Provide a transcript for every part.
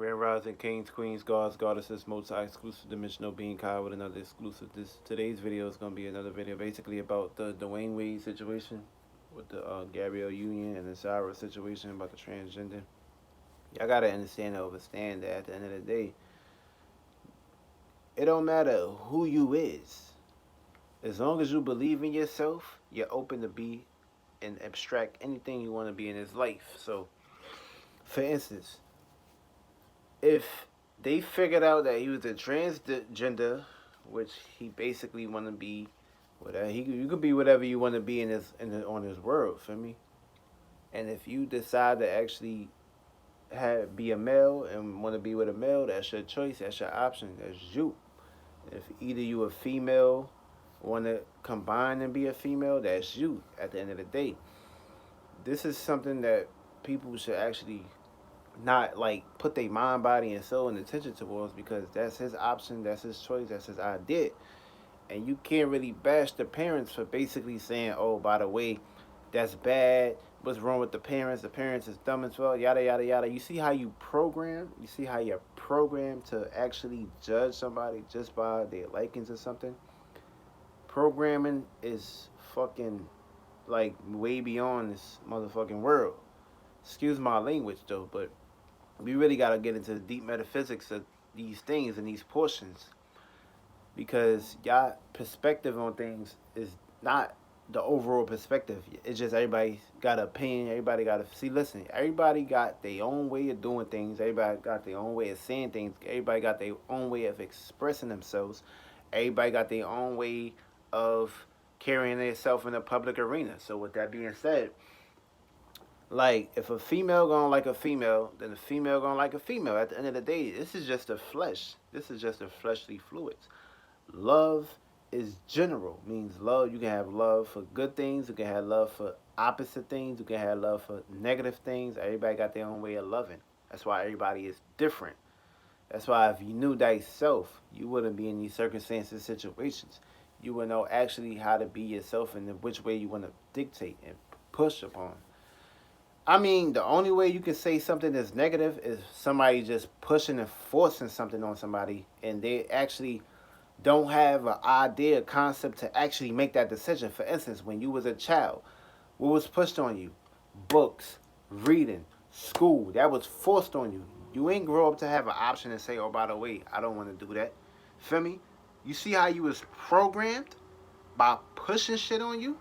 Grand Rising Kings, Queens, Gods, Goddesses, multi-exclusive dimensional being Kai with another exclusive. Today's video is gonna be another video basically about the Dwayne Wade situation with the Gabrielle Union and the Zara situation about the transgender. Y'all gotta understand and understand that at the end of the day, it don't matter who you is. As long as you believe in yourself, you're open to be and abstract anything you want to be in this life. So, for instance, if they figured out that he was a transgender, which he basically want to be, whatever you could be whatever you want to be on this world, feel me? And if you decide to actually be a male and want to be with a male, that's your choice, that's your option, that's you. If either you a female, want to combine and be a female, that's you. At the end of the day, this is something that people should actually not like put their mind, body, and soul and attention towards, because that's his option, that's his choice, that's his idea. And you can't really bash the parents for basically saying, oh, by the way, that's bad. What's wrong with the parents? The parents is dumb as well, yada, yada, yada. You see how you program? You see how you're programmed to actually judge somebody just by their likings or something? Programming is fucking like way beyond this motherfucking world. Excuse my language though, but we really gotta get into the deep metaphysics of these things and these portions, because y'all perspective on things is not the overall perspective. It's just everybody got an opinion. Everybody got to see. Listen, everybody got their own way of doing things. Everybody got their own way of saying things. Everybody got their own way of expressing themselves. Everybody got their own way of carrying themselves in the public arena. So with that being said, like if a female gonna like a female, then a female gonna like a female. At the end of the day, this is just the flesh. This is just the fleshly fluids. Love is general, means love. You can have love for good things, you can have love for opposite things, you can have love for negative things. Everybody got their own way of loving. That's why everybody is different. That's why if you knew thyself, you wouldn't be in these circumstances, situations. You would know actually how to be yourself and which way you want to dictate and push upon. I mean, the only way you can say something that's negative is somebody just pushing and forcing something on somebody, and they actually don't have an idea, concept to actually make that decision. For instance, when you was a child, what was pushed on you? Books, reading, school. That was forced on you. You ain't grow up to have an option and say, oh, by the way, I don't want to do that. Feel me? You see how you was programmed by pushing shit on you?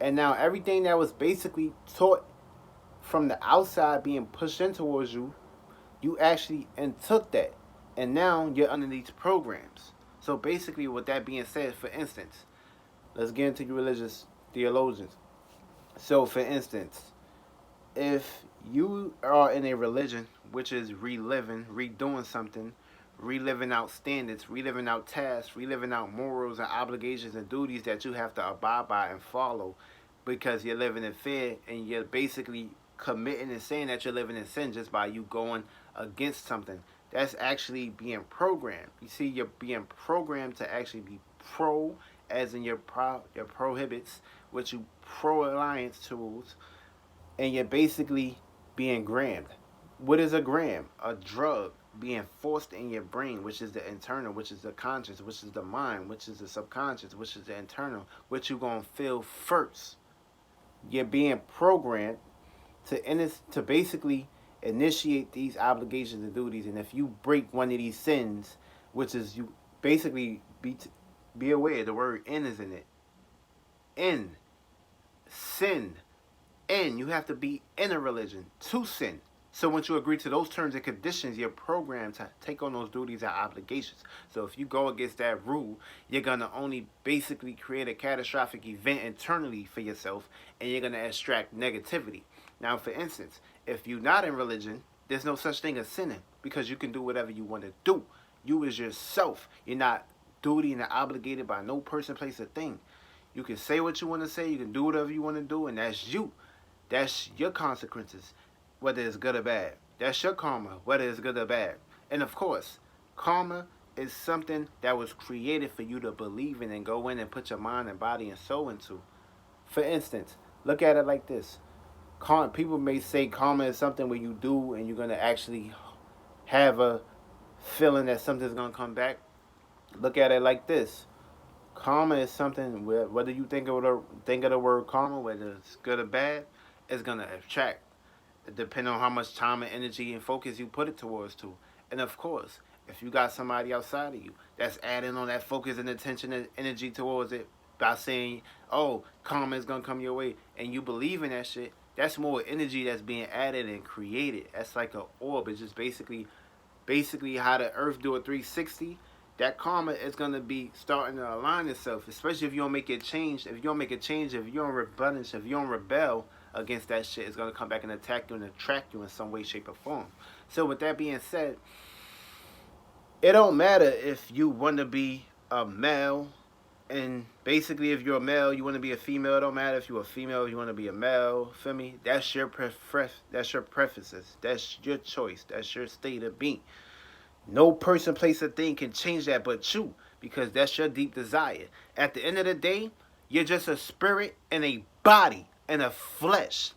And now everything that was basically taught from the outside being pushed in towards you, you actually and took that. And now you're under these programs. So basically, with that being said, for instance, let's get into your religious theologians. So, for instance, if you are in a religion which is reliving, redoing something, reliving out standards, reliving out tasks, reliving out morals and obligations and duties that you have to abide by and follow, because you're living in fear and you're basically committing and saying that you're living in sin just by you going against something. That's actually being programmed. You see, you're being programmed to actually be pro, as in your prohibits, which you pro-alliance tools, and you're basically being grammed. What is a gram? A drug being forced in your brain, which is the internal, which is the conscious, which is the mind, which is the subconscious, which is the internal, which you're going to feel first. You're being programmed to basically initiate these obligations and duties, and if you break one of these sins, which is you basically be aware the word "in" is in it. In sin, in you have to be in a religion to sin. So once you agree to those terms and conditions, you're programmed to take on those duties and obligations. So if you go against that rule, you're going to only basically create a catastrophic event internally for yourself, and you're going to extract negativity. Now, for instance, if you're not in religion, there's no such thing as sinning, because you can do whatever you want to do. You is yourself. You're not duty and obligated by no person, place, or thing. You can say what you want to say. You can do whatever you want to do, and that's you. That's your consequences, whether it's good or bad. That's your karma, whether it's good or bad. And of course, karma is something that was created for you to believe in and go in and put your mind and body and soul into. For instance, look at it like this. People may say karma is something where you do and you're going to actually have a feeling that something's gonna come back, look at it like this. Karma is something where whether you think of the word karma, whether it's good or bad, it's gonna attract, depending on how much time and energy and focus you put it towards to. And of course, if you got somebody outside of you that's adding on that focus and attention and energy towards it by saying, "Oh, karma is gonna come your way," and you believe in that shit, that's more energy that's being added and created. That's like a orb. It's just basically how the Earth do a 360. That karma is gonna be starting to align itself, especially if you don't make it change. If you don't make a change, if you don't rebellish, if you don't rebel against that shit, it's gonna come back and attack you and attract you in some way, shape, or form. So with that being said, it don't matter if you want to be a male, and basically if you're a male, you want to be a female. It don't matter if you're a female, you want to be a male. Feel me? That's your that's your preferences. That's your choice. That's your state of being. No person, place, or thing can change that but you, because that's your deep desire. At the end of the day, you're just a spirit and a body and a flesh.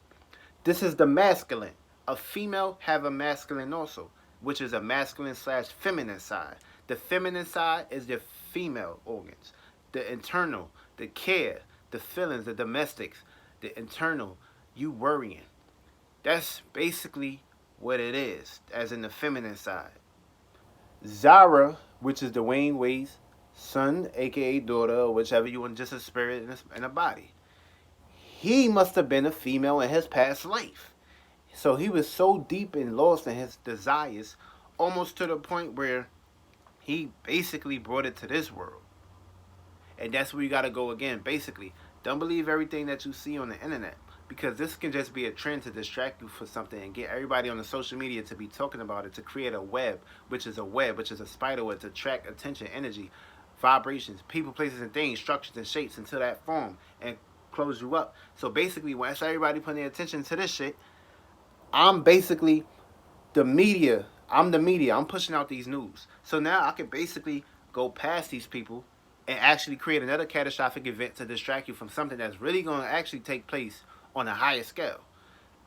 This is the masculine. A female have a masculine also, which is a masculine slash feminine side. The feminine side is the female organs, the internal, the care, the feelings, the domestics, the internal, you worrying. That's basically what it is, as in the feminine side. Zara, which is Dwayne Wade's son, aka daughter, or whichever you want, just a spirit and a body. He must have been a female in his past life. So he was so deep and lost in his desires, almost to the point where he basically brought it to this world. And that's where you gotta go again. Basically, don't believe everything that you see on the internet, because this can just be a trend to distract you for something and get everybody on the social media to be talking about it, to create a web, which is a spider web, to attract attention, energy, vibrations, people, places, and things, structures and shapes into that form and close you up. So basically, once everybody putting their attention to this shit, I'm basically the media. I'm the media. I'm pushing out these news. So now I can basically go past these people and actually create another catastrophic event to distract you from something that's really going to actually take place on a higher scale.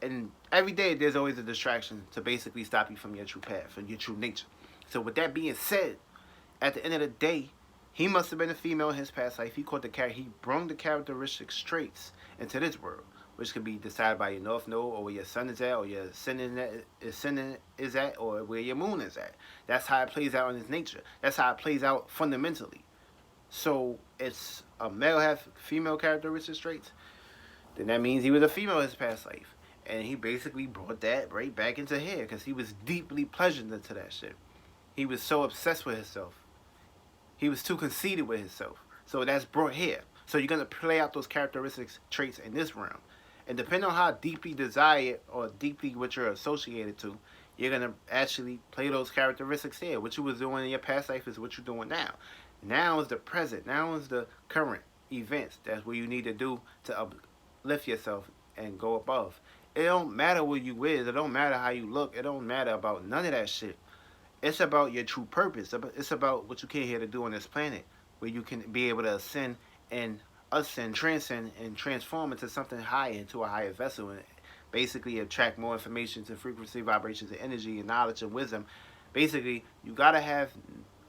And every day there's always a distraction to basically stop you from your true path and your true nature. So with that being said, at the end of the day, he must have been a female in his past life. He brought the characteristic traits into this world, which could be decided by your north node, or where your sun is at, or your ascendant is at, or where your moon is at. That's how it plays out in his nature. That's how it plays out fundamentally. So it's a male have female characteristic traits, then that means he was a female in his past life. And he basically brought that right back into here because he was deeply pleasured into that shit. He was so obsessed with himself. He was too conceited with himself. So that's brought here. So you're going to play out those characteristics, traits in this realm. And depending on how deeply desired or deeply what you're associated to, you're going to actually play those characteristics here. What you was doing in your past life is what you're doing now. Now is the present. Now is the current events. That's what you need to do to uplift yourself and go above. It don't matter what you is. It don't matter how you look. It don't matter about none of that shit. It's about your true purpose. It's about what you came here to do on this planet, where you can be able to ascend, transcend, and transform into something higher, into a higher vessel, and basically attract more information to frequency, vibrations, and energy, and knowledge and wisdom. Basically, you gotta have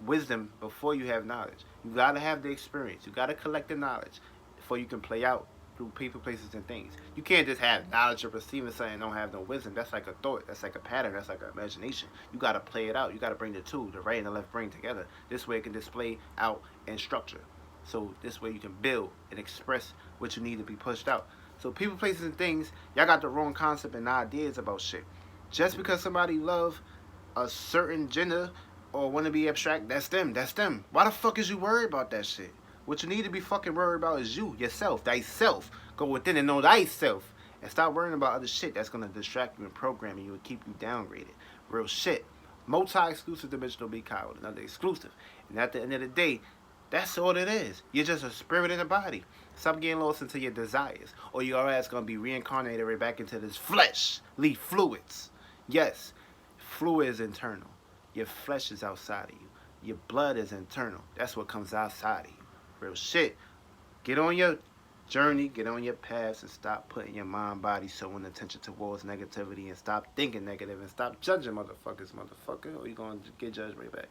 wisdom before you have knowledge. You gotta have the experience. You gotta collect the knowledge before you can play out through people, places, and things. You can't just have knowledge or perceiving something and don't have no wisdom. That's like a thought. That's like a pattern. That's like an imagination. You gotta play it out. You gotta bring the two, the right and the left brain together. This way it can display out in structure. So this way you can build and express what you need to be pushed out. So people, places, and things, y'all got the wrong concept and ideas about shit. Just because somebody love a certain gender or want to be abstract, that's them. That's them. Why the fuck is you worried about that shit? What you need to be fucking worried about is you, yourself, thyself. Go within and know thyself. And stop worrying about other shit that's going to distract you and program you and keep you downgraded. Real shit. Multi-exclusive dimensional be called another exclusive. And at the end of the day, that's all it is. You're just a spirit in a body. Stop getting lost into your desires, or your ass going to be reincarnated right back into this fleshly fluids. Yes, fluid is internal. Your flesh is outside of you. Your blood is internal. That's what comes outside of you. Real shit. Get on your journey, get on your path, and stop putting your mind, body, soul, and attention towards negativity, and stop thinking negative, and stop judging motherfuckers, or you gonna get judged right back.